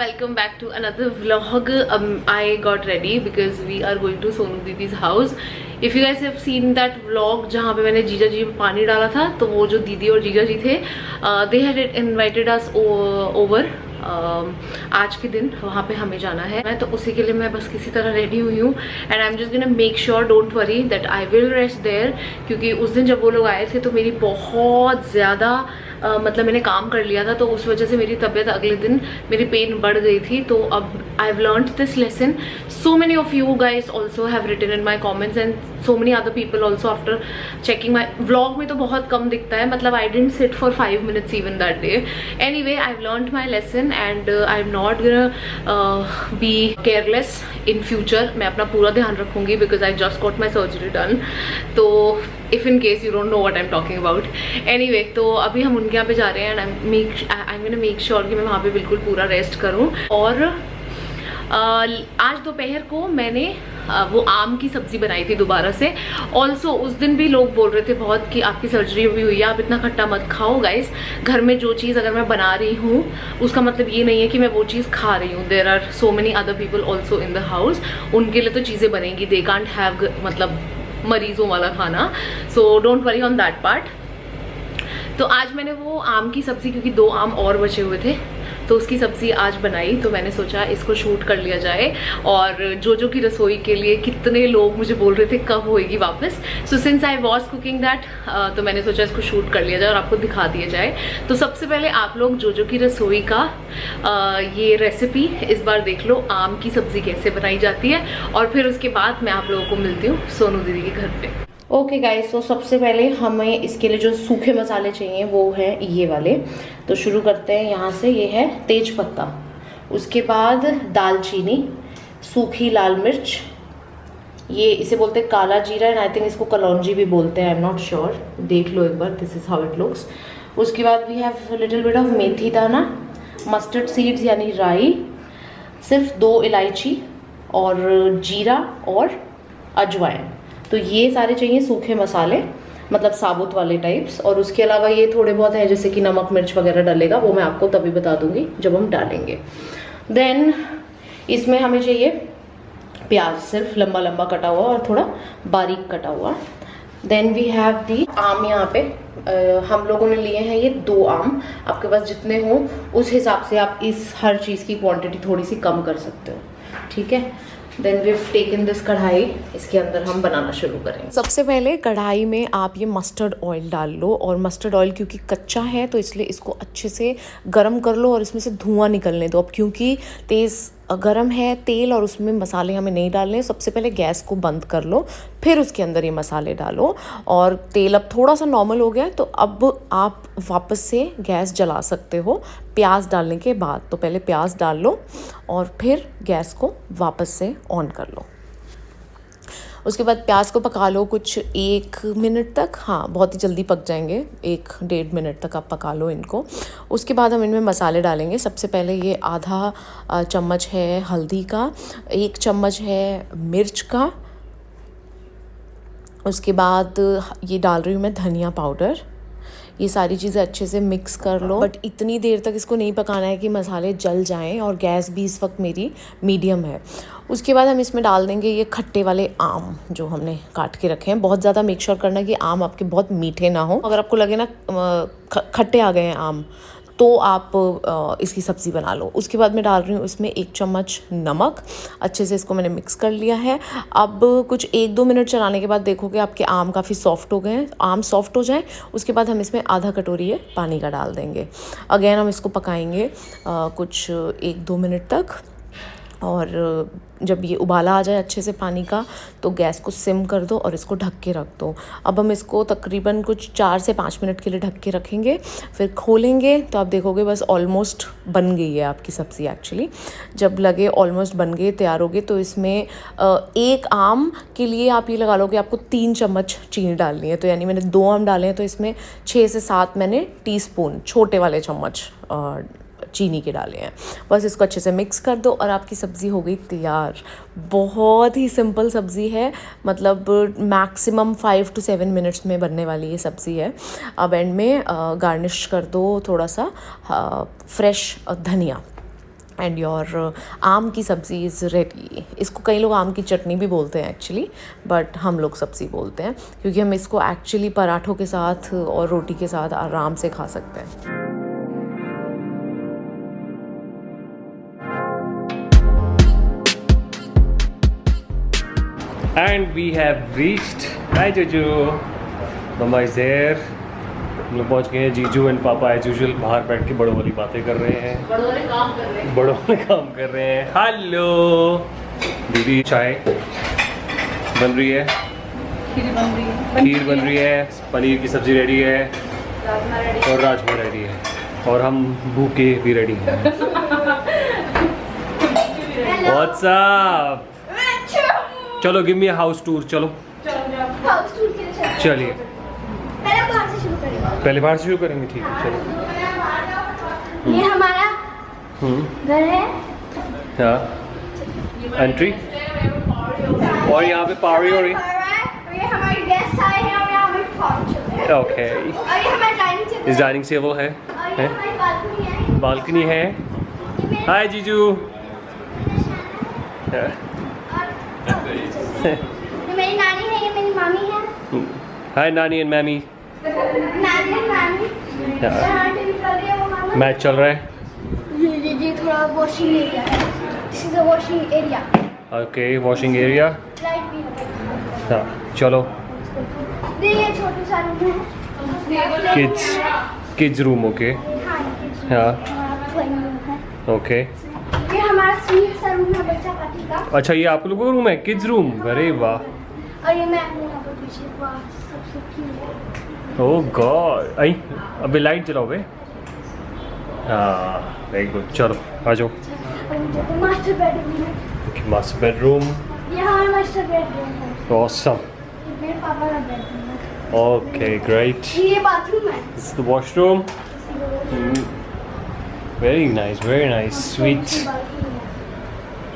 welcome back to another vlog. I got ready because we are going to Sonu Didi's house. If you guys have seen that vlog जहाँ पे मैंने जीजा जी में पानी डाला था, तो वो जो दीदी और जीजा जी थे, they had invited us over. आज के दिन वहाँ पे हमें जाना है, मैं तो उसी के लिए मैं बस किसी तरह रेडी हुई हूँ. And I am just gonna make sure, don't worry that I will rest there. क्योंकि उस दिन जब वो लोग आए थे तो मेरी बहुत ज़्यादा मतलब मैंने काम कर लिया था, तो उस वजह से मेरी तबीयत अगले दिन मेरी पेन बढ़ गई थी. तो अब I have learned this lesson. So many of you guys also have written in my comments and so many other people also after checking my vlog में तो बहुत कम दिखता है, मतलब I didn't sit for 5 minutes even that day. Anyway I have learned my lesson and I am not gonna be careless in future. मैं अपना पूरा ध्यान रखूंगी because I just got my surgery done. तो if in case you don't know what I am talking about. Anyway, तो अभी हम उनके यहाँ पे जा रहे हैं and I am gonna make sure कि मैं वहाँ पे बिल्कुल पूरा रेस्ट करूँ. और आज दोपहर को मैंने वो आम की सब्जी बनाई थी दोबारा से. ऑल्सो उस दिन भी लोग बोल रहे थे बहुत कि आपकी सर्जरी भी हुई है, आप इतना खट्टा मत खाओ. गाइस, घर में जो चीज़ अगर मैं बना रही हूँ उसका मतलब ये नहीं है कि मैं वो चीज़ खा रही हूँ. There are so many other people also in the house. उनके लिए तो चीज़ें बनेंगी, दे कांट हैव मतलब मरीजों वाला खाना. So don't worry on that part. तो आज मैंने वो आम की सब्ज़ी, क्योंकि 2 आम और बचे हुए थे, तो उसकी सब्ज़ी आज बनाई. तो मैंने सोचा इसको शूट कर लिया जाए. और जो की रसोई के लिए कितने लोग मुझे बोल रहे थे कब होएगी वापस. So since I was cooking that, तो मैंने सोचा इसको शूट कर लिया जाए और आपको दिखा दिया जाए. तो सबसे पहले आप लोग जो की रसोई का ये रेसिपी इस बार देख लो, आम की सब्ज़ी कैसे बनाई जाती है. और फिर उसके बाद मैं आप लोगों को मिलती हूँ सोनू दीदी के घर पे. ओके गाइस, तो सबसे पहले हमें इसके लिए जो सूखे मसाले चाहिए वो हैं ये वाले. तो शुरू करते हैं यहाँ से. ये है तेज पत्ता, उसके बाद दालचीनी, सूखी लाल मिर्च, ये इसे बोलते हैं काला जीरा एंड आई थिंक इसको कलौंजी भी बोलते हैं, आई एम नॉट श्योर. देख लो एक बार, this is how it looks. उसके बाद we have little bit of methi dana, mustard seeds यानी राई, सिर्फ 2 इलायची और जीरा और अजवाइन. तो ये सारे चाहिए सूखे मसाले, मतलब साबुत वाले टाइप्स. और उसके अलावा ये थोड़े बहुत हैं जैसे कि नमक मिर्च वगैरह डलेगा, वो मैं आपको तभी बता दूंगी जब हम डालेंगे. देन इसमें हमें चाहिए प्याज, सिर्फ लंबा लंबा कटा हुआ और थोड़ा बारीक कटा हुआ. देन वी हैव दी आम. यहाँ पे हम लोगों ने लिए हैं ये 2 आम. आपके पास जितने हों उस हिसाब से आप इस हर चीज़ की क्वांटिटी थोड़ी सी कम कर सकते हो, ठीक है. Then we have taken this kadhai, इसके अंदर हम बनाना शुरू करेंगे. सबसे पहले कढ़ाई में आप ये मस्टर्ड ऑयल डाल लो. और मस्टर्ड ऑयल क्योंकि कच्चा है तो इसलिए इसको अच्छे से गर्म कर लो और इसमें से धुआं निकलने दो. अब क्योंकि तेज़ गरम है तेल और उसमें मसाले हमें नहीं डालने, सबसे पहले गैस को बंद कर लो, फिर उसके अंदर ये मसाले डालो. और तेल अब थोड़ा सा नॉर्मल हो गया है तो अब आप वापस से गैस जला सकते हो प्याज डालने के बाद. तो पहले प्याज डाल लो और फिर गैस को वापस से ऑन कर लो. उसके बाद प्याज को पका लो कुछ 1 मिनट तक. हाँ, बहुत ही जल्दी पक जाएंगे, 1-1.5 मिनट तक आप पका लो इनको. उसके बाद हम इनमें मसाले डालेंगे. सबसे पहले ये आधा चम्मच है हल्दी का, 1 चम्मच है मिर्च का. उसके बाद ये डाल रही हूँ मैं धनिया पाउडर. ये सारी चीज़ें अच्छे से मिक्स कर लो, बट इतनी देर तक इसको नहीं पकाना है कि मसाले जल जाएं. और गैस भी इस वक्त मेरी मीडियम है. उसके बाद हम इसमें डाल देंगे ये खट्टे वाले आम जो हमने काट के रखे हैं. बहुत ज़्यादा मेक श्योर करना कि आम आपके बहुत मीठे ना हो. अगर आपको लगे ना खट्टे आ गए हैं आम, तो आप इसकी सब्ज़ी बना लो. उसके बाद मैं डाल रही हूँ इसमें 1 चम्मच नमक. अच्छे से इसको मैंने मिक्स कर लिया है. अब कुछ 1-2 मिनट चलाने के बाद देखोगे आपके आम काफ़ी सॉफ्ट हो गए हैं. आम सॉफ्ट हो जाए उसके बाद हम इसमें आधा कटोरी ये पानी का डाल देंगे. अगेन हम इसको पकाएंगे कुछ 1-2 मिनट तक. और जब ये उबाला आ जाए अच्छे से पानी का तो गैस को सिम कर दो और इसको ढक के रख दो. अब हम इसको तकरीबन कुछ 4 से 5 मिनट के लिए ढक के रखेंगे. फिर खोलेंगे तो आप देखोगे बस ऑलमोस्ट बन गई है आपकी सब्ज़ी. एक्चुअली जब लगे ऑलमोस्ट बन गए, तैयार हो गए, तो इसमें 1 आम के लिए आप ये लगा लो कि आपको 3 चम्मच चीनी डालनी है. तो यानी मैंने 2 आम डाले हैं तो इसमें 6 से 7 मैंने टीस्पून छोटे वाले चम्मच चीनी के डाले हैं. बस इसको अच्छे से मिक्स कर दो और आपकी सब्ज़ी हो गई तैयार. बहुत ही सिंपल सब्ज़ी है, मतलब मैक्सिमम 5 to 7 मिनट्स में बनने वाली ये सब्ज़ी है. अब एंड में गार्निश कर दो थोड़ा सा फ्रेश धनिया. एंड योर आम की सब्ज़ी इज़ रेडी। इसको कई लोग आम की चटनी भी बोलते हैं एक्चुअली, बट हम लोग सब्ज़ी बोलते हैं क्योंकि हम इसको एक्चुअली पराठों के साथ और रोटी के साथ आराम से खा सकते हैं। And we have reached. Hi Jojo. Mama is there. हम लोग पहुँच गए हैं। जीजू एंड पापा एज यूजुअल बाहर बैठ के बड़ों वाली बातें कर रहे हैं। बड़ों वाले काम कर रहे हैं। हेलो दीदी, चाय बन रही है, खीर बन रही है, पनीर की सब्जी रेडी है और राजमा रेडी है और हम भूखे भी रेडी हैं। What's up? चलो give me a house tour. चलो हाउस टूर के लिए चलिए, पहले बाहर से शुरू करेंगे। पहले बाहर से शुरू करेंगे, ठीक है चलो। ये हमारा घर है। हाँ, एंट्री और यहाँ पे पावरी हो रही। और ये हमारे गेस्ट आए हैं और यहाँ हमें पावरी चल रही है। ओके, और ये हमारी डाइनिंग टेबल इस डाइनिंग टेबल है, और ये हमारी बालकनी है। बालकनी है। हाय जीजू। ये मेरी नानी है, ये मेरी मामी है। हाय नानी एंड मैमी। नानी और मामी। यहाँ टीवी चल रही है, वो मामा। मैच चल रहा है। ये थोड़ा वॉशिंग एरिया है। This is a washing area. Okay, washing area. Light भी है। हाँ चलो। ये छोटा सा रूम है। Kids room. ओके हाँ ओके। ये हमारा स्वीट सा रूम है बच्चा पार्टी का। अच्छा, ये आप लोगों का रूम है, किड्स रूम। अरे वाह। और ये मैं यहाँ पर पीछे वाह सबसे क्यूट। ओह गॉड, आई अबे लाइट जलाओ बे। हाँ वेरी गुड, चलो आ जाओ। मास्टर बेडरूम है। Master bedroom. ये हमारा मास्टर बेडरूम है। ऑसम। मेरे पापा का बेडरूम है। Okay great. ये बाथरूम है। This is the washroom. Very nice sweet.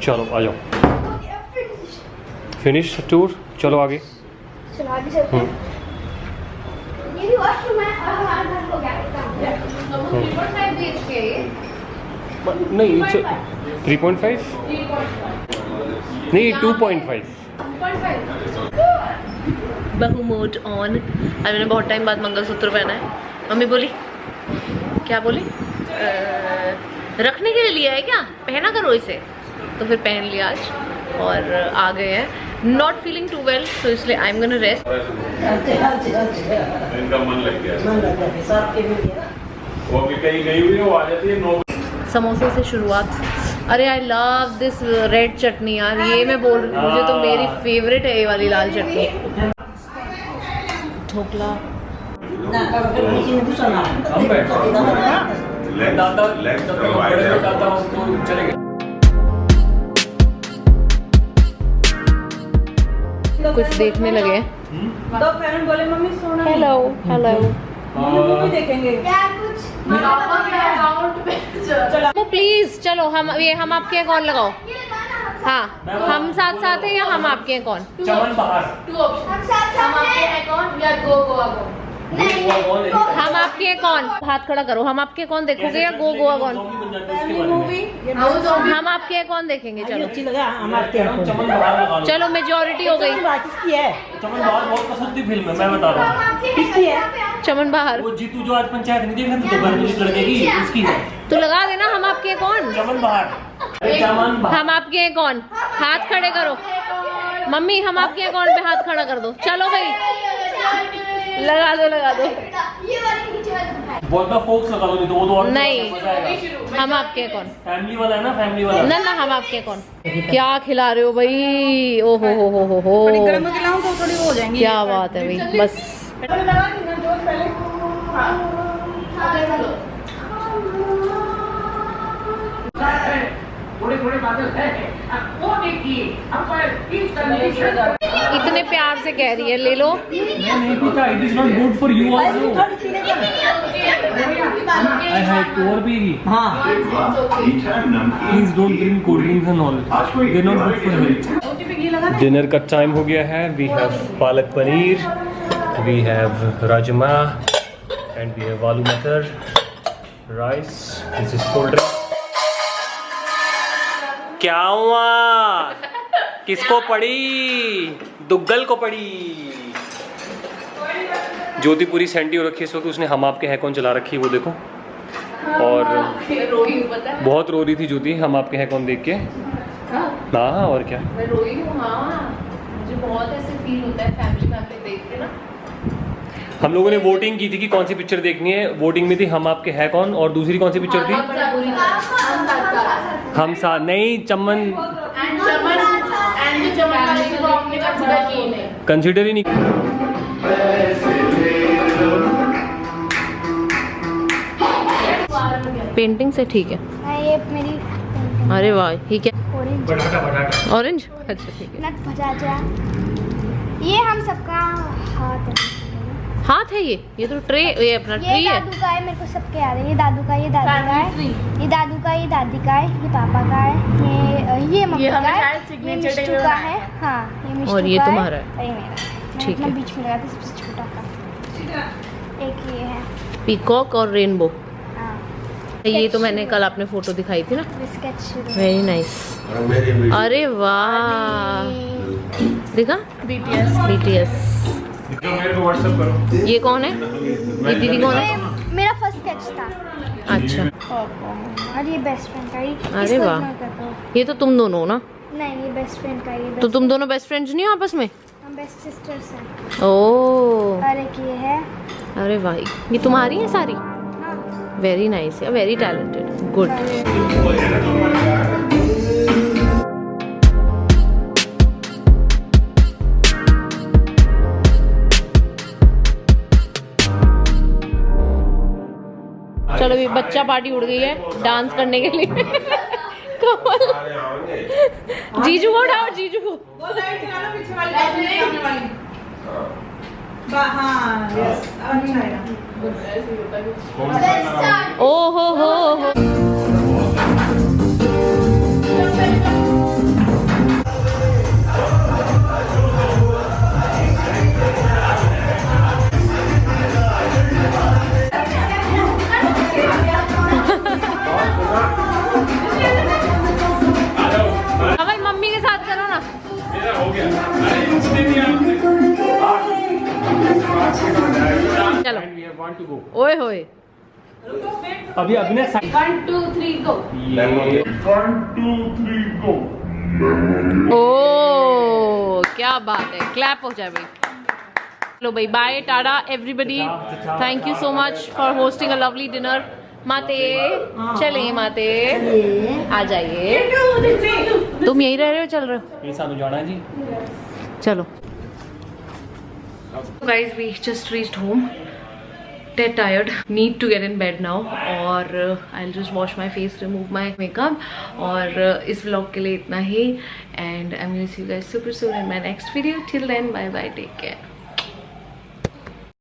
चलो आ जाओ। फिनिश टूर, चलो आगे। चलो आगे चलते हैं। ये भी वॉशरूम है और हमारा घर हो गया। नहीं 3.5 नहीं 2.5। बहू मोड ऑन। आज मैंने बहुत टाइम बाद मंगलसूत्र पहना है। मम्मी बोली, क्या बोली, रखने के लिए लिया है क्या, पहना करो इसे। तो फिर पहन लिया आज और आ गए हैं। नॉट फीलिंग टू वेल, तो इसलिए आई एम गोना रेस्ट। इनका मन लग गया, वो भी कहीं गई हुई है, वो आ जाती है। समोसे से शुरुआत। अरे आई लव दिस रेड चटनी यार, ये मैं बोल रही हूँ, मुझे तो मेरी फेवरेट है ये वाली लाल चटनी। ढोकला कुछ देखने लगे। तो पेरेंट बोले मम्मी सोना। Hello hello. मूवी देखेंगे। क्या कुछ वो प्लीज चलो, हम आपके हैं कौन लगाओ। हाँ हम साथ साथ हैं या हम आपके हैं कौन। चमन बाहर। हम साथ हैं कौन या गो हम आपके हैं कौन, हाथ खड़ा करो। हम आपके कौन देखोगे या गो गोवा कौन। मूवी हम आपके हैं कौन देखेंगे। चलो अच्छी लगा हमारे। चमन बाहर लगा लो। चलो मेजोरिटी हो गई। किसकी है? चमन बाहर बहुत पसंद थी फिल्म है, मैं बता रहा हूँ। किसकी है? चमन बाहर। वो जीतू जो आज पंचायत नहीं देखा था दोपहर में जिस लड़के की, उसकी है। तो लगा देना हम आपके हैं कौन। चमन बाहर। चमन बाहर। हम आपके हैं कौन, हाथ खड़े करो। मम्मी हम आपके हैं कौन पे हाथ खड़ा कर दो। चलो भाई लगा दो लगा दो। ये वाली नीचे वाली दिखाई। बहुत फोक्स लगा दो, नहीं तो वो तो और नहीं हम आपके हैं कौन। फैमिली वाला है ना, फैमिली वाला। ना ना हम आपके हैं कौन। क्या खिला रहे हो भाई, ओ हो गरम में खिलाऊं तो थोड़ी वो हो जाएंगी। क्या बात है भाई, बस इतने प्यार से कह रही है ले लो। मैं नहीं पीता, it is not good for you also. I have और भी। हाँ please don't drink cold drinks and all, they are not good for health. Dinner का टाइम हो गया है। We have palak paneer, we have rajma and we have aloo matar, rice, this is cold drink. क्या हुआ? किसको पड़ी? दुग्गल को पड़ी। ज्योति पूरी सेंटी हो रखी है इस वक्त, उसने हम आपके है कौन चला रखी है वो देखो। और बहुत रो रही थी ज्योति हम आपके है कौन देख के। हाँ और क्या, मैं रोई हूँ। हाँ मुझे बहुत ऐसे फील होता है फैमिली में अपने देख के ना। हम लोगों ने वोटिंग की थी कि कौन सी पिक्चर देखनी है। वोटिंग में थी हम आपके है कौन, और दूसरी कौन सी पिक्चर थी? हम साथ नहीं, चमन कंसिडर ही नहीं। पेंटिंग से ठीक है। ये मेरी अरे वाह, ठीक है। ऑरेंज ऑरेंज, अच्छा ठीक है। नट भजाजा, ये हम सबका हाथ है। हाथ है ये तो ट्रे, ये अपना ट्री ये है। दादू का है, मेरे को सबके याद है। ये दादू का, ये दादी का है, ये दादू का, ये दादी का है, ये पापा का है, ये मम्मी का है, ये मिष्टू का है। हाँ ये मिष्टू और ये का तुम्हारा है। और ये मेरा है। ठीक मैं है। बीच में लगाती सबसे छोटा का। एक ये है। पीकॉक और रेनबो। हाँ ये तो मैंने कल आपने फोटो दिखाई थी ना। स्केच। Very nice. अरे वाह, देखा? BTS। मेरे को व्हाट्सएप करो। ये कौन है? ये दीदी कौन है? मेरा फर्स्ट स्केच था। अच्छा, और ये बेस्ट फ्रेंड का ही। अरे इसको वाह। ignore कर दो। ये तो तुम दोनों हो ना? नहीं ये बेस्ट फ्रेंड का ही। तो तुम दोनों बेस्ट फ्रेंड्स नहीं हो आपस में? हम बेस्ट सिस्टर्स हैं। ओह, और एक ये है। अरे वाह, ये तुम्हारी है सारी? हाँ very nice, very talented, good. चलो ये बच्चा पार्टी उड़ गई है डांस करने के लिए। कमल, जीजू को उठाओ, जीजू को। वो लाइट चला लो पीछे वाली, सामने वाली। हाँ यस, अच्छा है। ओ हो। कमल मम्मी के साथ करो ना। चलो, ओए होए। अभी अभिनय 1 2 3 गो। ओ क्या बात है, क्लैप हो जाए भाई। लो भाई, bye tata everybody, thank you so much for hosting a lovely dinner. माते चले, माते आ जाइए। तुम यहीं रह रहे हो, चल रहे हो? ये सानू जाना है जी। चलो guys, we just reached home. Dead tired, need to get in bed now. और I'll just wash my face, remove my makeup. और इस vlog के लिए इतना ही, and I'm gonna see you guys super soon in my next video. Till then, bye bye, take care.